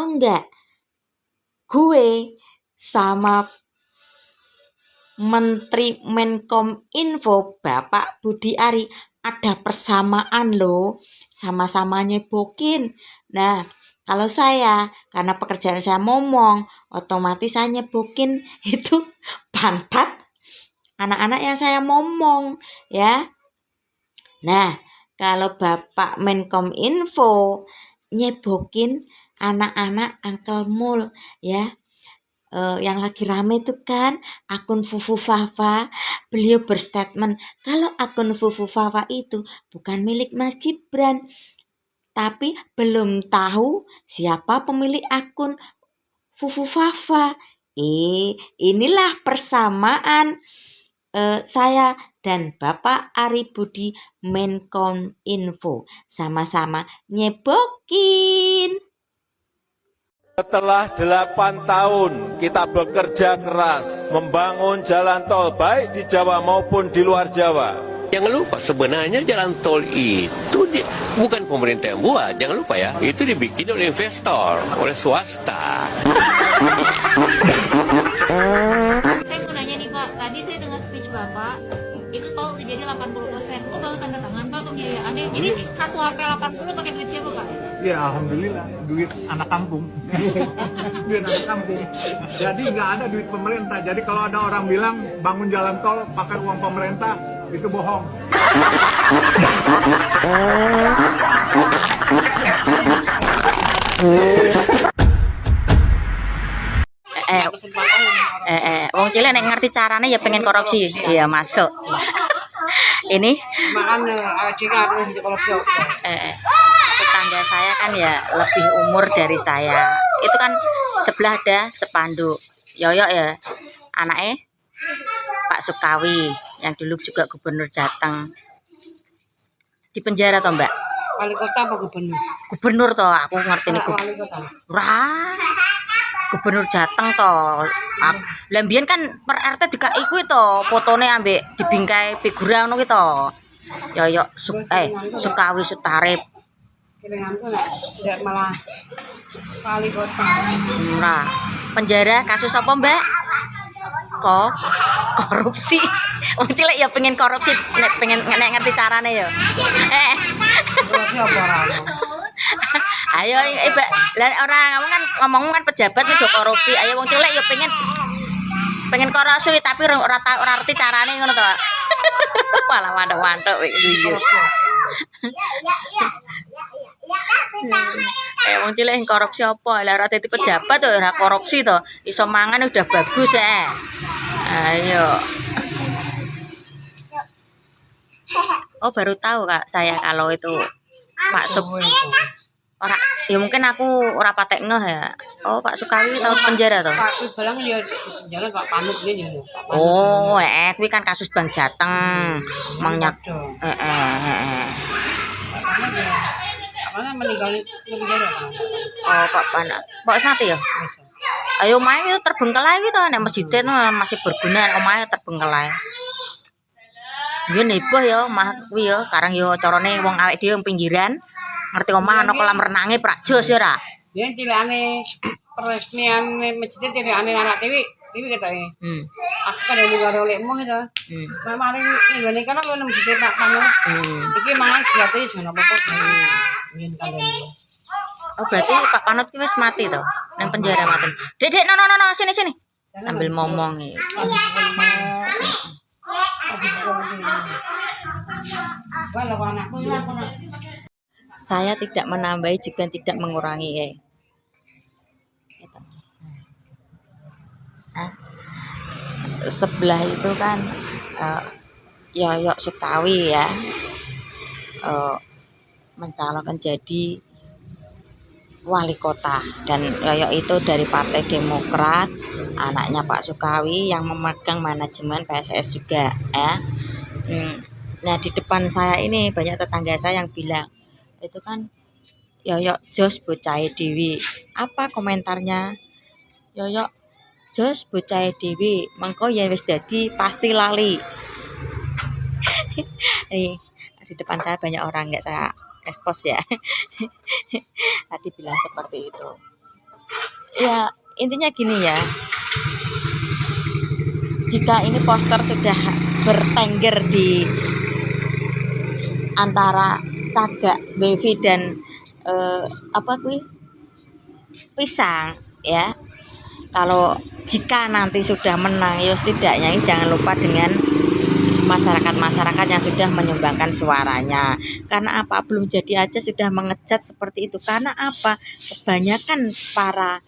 tahu nggak? Gue sama Menteri Menkominfo Bapak Budi Ari ada persamaan loh, sama-sama nyebokin. Nah, kalau saya, karena pekerjaan saya ngomong, otomatis saya nyebokin itu pantat anak-anak yang saya ngomong ya. Nah, kalau Bapak Menkominfo nyebokin anak-anak Uncle Mul ya. Yang lagi rame itu kan akun Fufu Fafa. Beliau berstatement kalau akun Fufu Fafa itu bukan milik Mas Gibran, tapi belum tahu siapa pemilik akun Fufu Fafa. Inilah persamaan saya dan Bapak Ari Budi Menkominfo sama-sama nyebokin. Setelah 8 tahun kita bekerja keras membangun jalan tol baik di Jawa maupun di luar Jawa. Jangan lupa sebenarnya jalan tol itu bukan pemerintah yang buat, jangan lupa ya. Itu dibikin oleh investor, oleh swasta. Saya mau nanya nih Pak, tadi saya dengar speech Bapak, itu tol udah jadi 80%. Kok baru tanda tangan Pak pembiayaannya? Ini satu HP 80 pakai duit siapa Pak? Ya alhamdulillah, duit anak kampung. Duit anak kampung. Jadi nggak ada duit pemerintah. Jadi kalau ada orang bilang bangun jalan tol pakai uang pemerintah, itu bohong. Wong cilik nek ngerti carane ya pengen korupsi. Iya, masuk. Ini tetangga saya kan ya lebih umur dari saya. Itu kan sebelah ada spanduk. Yoyok ya, anaknya Pak Sukawi yang dulu juga gubernur Jateng. Di penjara toh, Mbak? Wali kota apa gubernur? Gubernur toh, aku ngerti nih Wali kota. Gubernur Jateng toh. Lah mbiyen kan per RT DKI kuwi to, fotone ambek dibingkai figura ngono ki to. Yoyok Sukawi Sutarip. Kiringanku nggak malah wali kota. Nah, penjara kasus apa, Mbak? Korupsi. Wong cilik ya pengen korupsi, nek pengen ngerti carane ya. Korupsi apa orang? Ayo Mbak, lah orang ngomong kan pejabat itu korupsi. Ayo wong cilik ya pengen korupsi tapi ora ngerti carane ngono to. Malah mantuk-mantuk iki. Wong cilik korupsi apa? Lah ora dadi pejabat to ora korupsi to. Iso mangan udah bagus Ayo. Oh, baru tahu Kak saya kalau itu Pak ora ya mungkin aku ora patek ngeh ya. Oh, Pak Sukawi tahu penjara toh? Pak Balang ya penjara Pak Panut dia ya. Oh, kuwi kan kasus Bank Jateng. Mangnya Karena meninggal di penjara kan. Oh, Pak Panut. Pak mati ya? Ayo omahe itu terbengkelai gitu nek masjid itu masih berguna omahe terbengkelai. Biyen heboh ya omah kuwi ya, karang yo carane wong awake dhewe pinggiran. Ngerti omah ana kolam renange prakjos ya ora? Biyen cilikane peresmian masjid cilikane anak dewi ketoke. Aku kan dari karo lekmu gitu. Mari ngene kan lu nang masjid Pak Panut. Iki mangan gratis ngono apa-apa. Biyen kalian. Oh, berarti Pak Panut ki wis mati to? Nang penjara mati. Dek, no, sini. Sambil ngomong iki. Saya tidak menambahi juga tidak mengurangi sebelah itu kan Yoyok Sukawi ya mencalonkan jadi wali kota dan Yoyok itu dari Partai Demokrat, anaknya Pak Sukawi yang memegang manajemen PSS juga ya. Nah, di depan saya ini banyak tetangga saya yang bilang itu kan Yoyok jos bocah Dewi. Apa komentarnya? Yoyok jos bocah Dewi, mengko yen wis dadi pasti lali. Di depan saya banyak orang, nggak saya expose ya. Tadi bilang seperti itu. ya intinya gini ya, jika ini poster sudah bertengger di antara Cagak, Bevi dan Pisang ya, kalau jika nanti sudah menang ya setidaknya jangan lupa dengan masyarakat yang sudah menyumbangkan suaranya. Karena apa, belum jadi aja sudah mengejat seperti itu. Karena apa, kebanyakan para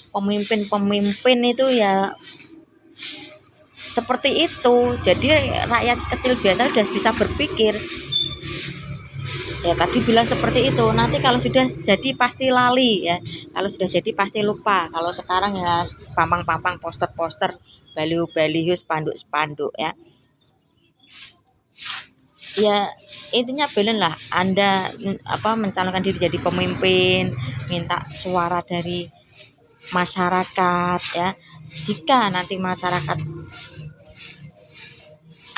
pemimpin itu ya seperti itu. Jadi rakyat kecil biasa sudah bisa berpikir ya, tadi bilang seperti itu. Nanti kalau sudah jadi pasti lali ya, kalau sudah jadi pasti lupa. Kalau sekarang ya pampang-pampang poster-poster, baliho-baliho, spanduk-spanduk ya. Ya intinya belen lah, Anda mencalonkan diri jadi pemimpin, minta suara dari masyarakat ya. Jika nanti masyarakat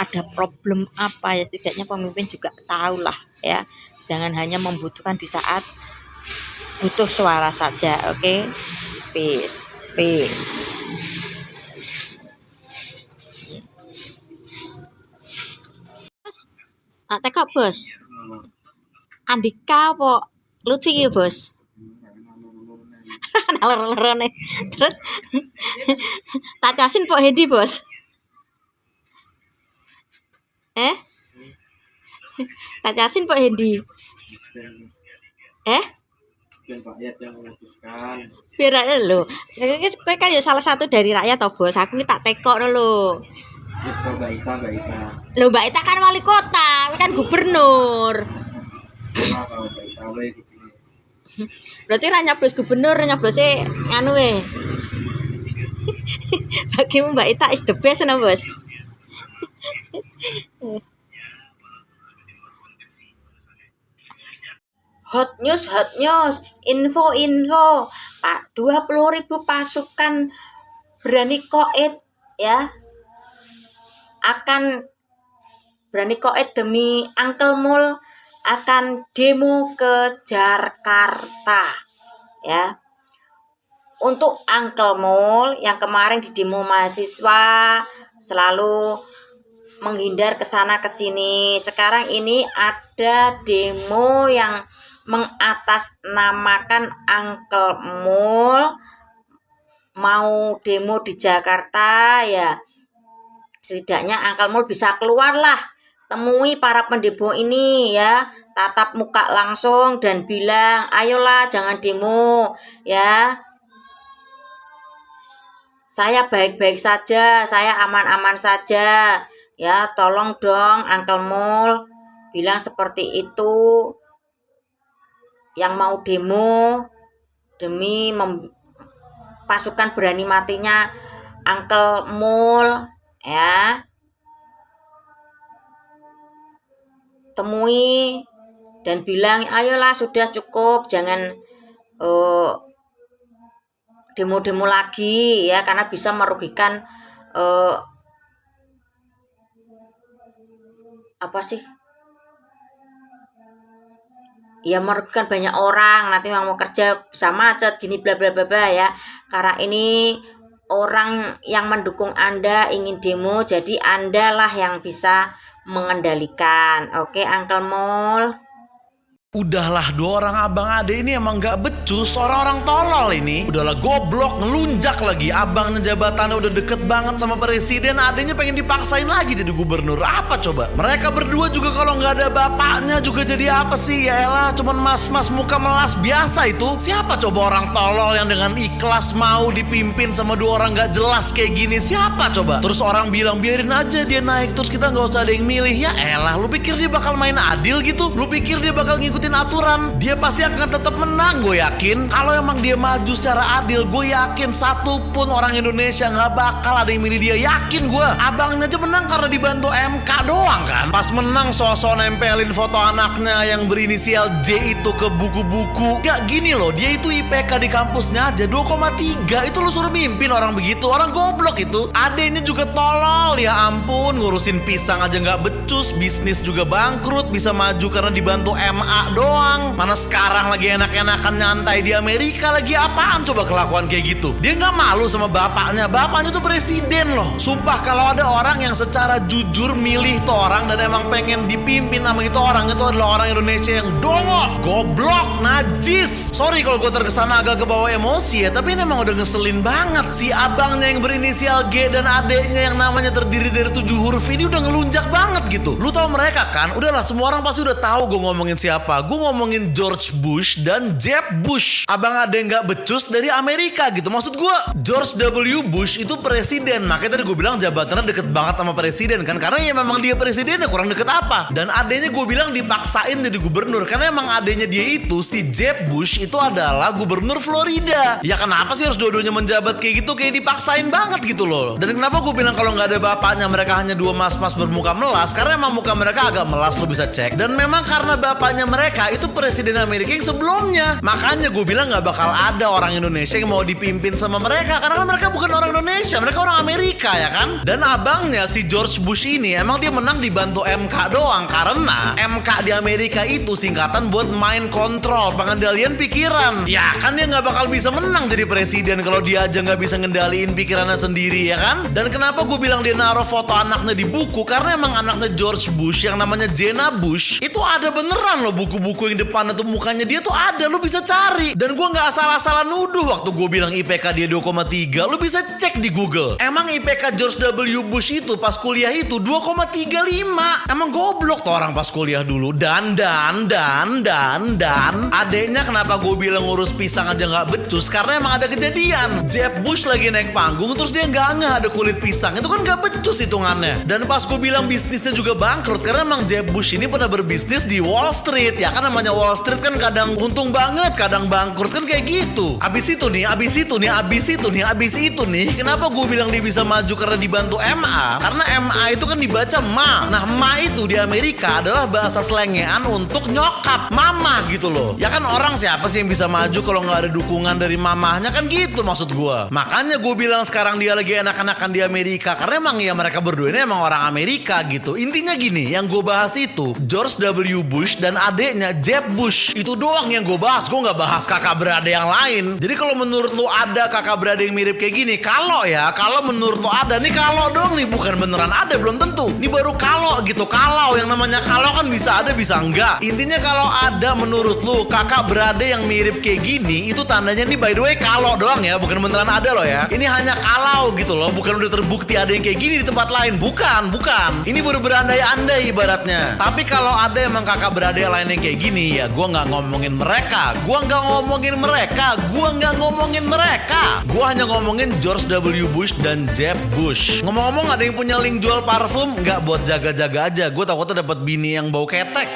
ada problem apa ya, setidaknya pemimpin juga tahulah ya. Jangan hanya membutuhkan di saat butuh suara saja. Oke? Peace. Teka bos, Andika apa Lutfi ya bos? Lor-lorone. Terus tak casin Pak Hedi bos. Tak casin Pak Hedi. Dan rakyat yang memutuskan. Biar rakyat lho. Kowe kan ya salah satu dari rakyat toh bos. Aku tak tekok lho. Terus Mbak Ita. Loh Mbak Ita kan wali kota, kowe kan gubernur. Kalau Mbak Ita Berarti ra nyoblos gubernur, nyoblose nganu we. Bagimu Mbak Ita is the best no bos. Hot news, info Pak, 20.000 pasukan berani koet ya, akan berani koet demi Uncle Mul akan demo ke Jakarta ya. Untuk Uncle Mul yang kemarin di demo mahasiswa selalu menghindar ke sana ke sini, sekarang ini ada demo yang mengatasnamakan Uncle Mul mau demo di Jakarta ya. Setidaknya Uncle Mul bisa keluarlah, temui para pendemo ini ya, tatap muka langsung dan bilang, ayolah jangan demo ya, saya baik-baik saja, saya aman-aman saja ya, tolong dong Uncle Mul bilang seperti itu. Yang mau demo demi pasukan berani matinya Uncle Mul ya, temui dan bilang ayolah sudah cukup, jangan demo-demo lagi ya, karena bisa merugikan ya, merugikan banyak orang, nanti yang mau kerja bisa macet gini bla bla bla bla ya. Karena ini orang yang mendukung Anda ingin demo, jadi Anda lah yang bisa mengendalikan. Oke Uncle Mul. Udahlah, dua orang abang ade ini emang gak becus, orang-orang tolol ini. Udahlah goblok, ngelunjak lagi. Abangnya jabatannya udah deket banget sama presiden, adenya pengen dipaksain lagi jadi gubernur. Apa coba? Mereka berdua juga kalau gak ada bapaknya juga jadi apa sih? Yaelah, cuman mas-mas muka melas biasa itu. Siapa coba orang tolol yang dengan ikhlas mau dipimpin sama dua orang gak jelas kayak gini? Siapa coba? Terus orang bilang biarin aja dia naik, terus kita gak usah ada yang milih. Ya elah, lu pikir dia bakal main adil gitu? Lu pikir dia bakal ngikutin aturan? Dia pasti akan tetap menang, gue yakin. Kalau emang dia maju secara adil, gue yakin satupun orang Indonesia nggak bakal ada yang milih dia. Yakin gue. Abangnya aja menang karena dibantu MK doang kan. Pas menang sosok nempelin foto anaknya yang berinisial J itu ke buku-buku. Gak gini loh, dia itu IPK di kampusnya aja 2,3. Itu lu suruh mimpin orang begitu? Orang goblok itu. Adenya juga tolol, ya ampun. Ngurusin pisang aja nggak becus, bisnis juga bangkrut, bisa maju karena dibantu MA doang. Mana sekarang lagi enak-enakan nyantai di Amerika, lagi apaan coba kelakuan kayak gitu? Dia nggak malu sama bapaknya. Bapaknya tuh presiden loh. Sumpah kalau ada orang yang secara jujur milih tuh orang dan emang pengen dipimpin sama itu adalah orang Indonesia yang dongo, goblok, najis. Sorry kalau gue terkesan agak kebawa emosi ya, tapi ini emang udah ngeselin banget. Si abangnya yang berinisial G dan adeknya yang namanya terdiri dari 7 huruf ini udah ngelunjak banget gitu. Lu tahu mereka kan? Udahlah, semua orang pasti udah tahu gue ngomongin siapa. Gue ngomongin George Bush dan Jeb Bush, abang ade nggak becus dari Amerika gitu. Maksud gue, George W. Bush itu presiden, makanya tadi gue bilang jabatannya deket banget sama presiden kan, karena ya memang dia presidennya, kurang deket apa. Dan adenya gue bilang dipaksain jadi gubernur, karena emang adenya dia itu, si Jeb Bush itu adalah gubernur Florida. Ya kenapa sih harus dua-duanya menjabat kayak gitu, kayak dipaksain banget gitu loh. Dan kenapa gue bilang kalau nggak ada bapaknya mereka hanya dua mas-mas bermuka melas, karena emang muka mereka agak melas, lo bisa cek. Dan memang karena bapaknya mereka itu presiden Amerika yang sebelumnya, makanya gue bilang nggak bakal ada orang Indonesia yang mau dipimpin sama mereka, karena kan mereka bukan orang Indonesia, mereka orang Amerika ya kan. Dan abangnya si George Bush ini emang dia menang dibantu MK doang, karena MK di Amerika itu singkatan buat mind control, pengendalian pikiran. Ya kan dia nggak bakal bisa menang jadi presiden kalau dia aja nggak bisa ngendaliin pikirannya sendiri ya kan. Dan kenapa gue bilang dia naruh foto anaknya di buku, karena emang anaknya George Bush yang namanya Jenna Bush itu ada beneran loh, buku-buku yang depan itu mukanya dia tuh ada, lu bisa cari. Dan gue nggak asal-asalan nuduh waktu gue bilang IPK dia 2,3, lu bisa cek di Google. Emang IPK George W. Bush itu pas kuliah itu 2,35. Emang goblok tuh orang pas kuliah dulu. Dan adeknya kenapa gue bilang ngurus pisang aja nggak becus, karena emang ada kejadian Jeb Bush lagi naik panggung terus dia nggak ada kulit pisang, itu kan nggak becus hitungannya. Dan pas gue bilang bisnisnya juga bangkrut, karena emang Jeb Bush ini pernah berbisnis di Wall Street. Ya kan namanya Wall Street kan kadang untung banget, kadang bangkrut kan kayak gitu. Abis itu nih, kenapa gue bilang dia bisa maju karena dibantu MA? Karena MA itu kan dibaca ma. Nah, ma itu di Amerika adalah bahasa slengean untuk nyokap, mama gitu loh. Ya kan orang siapa sih yang bisa maju kalau nggak ada dukungan dari mamahnya, kan gitu maksud gue. Makanya gue bilang sekarang dia lagi enak-enakan di Amerika, karena emang ya mereka berdua ini emang orang Amerika gitu. Intinya gini, yang gue bahas itu George W. Bush dan adeknya Jeb Bush. Itu doang yang gue bahas, gue nggak bahas kakak beradik yang lain. Jadi kalau menurut lu ada kakak beradik yang mirip kayak gini, kalau menurut lu ada nih, kalau dong nih, bukan beneran ada, belum tentu. Ini baru kalau gitu, kalau yang namanya kalau kan bisa ada bisa enggak. Intinya kalau ada menurut lu kakak beradik yang mirip kayak gini, itu tandanya nih by the way kalau doang ya, bukan beneran ada loh ya. Ini hanya kalau gitu loh, bukan udah terbukti ada yang kayak gini di tempat lain, bukan. Ini baru berandai-andai ibaratnya. Tapi kalau ada emang kakak beradik lain yang kayak gini, ya gue nggak ngomongin mereka. Gue hanya ngomongin George W. Bush dan Jeb Bush. Ngomong-ngomong, ada yang punya link jual parfum? Nggak, buat jaga-jaga aja. Gue takutnya dapat bini yang bau ketek.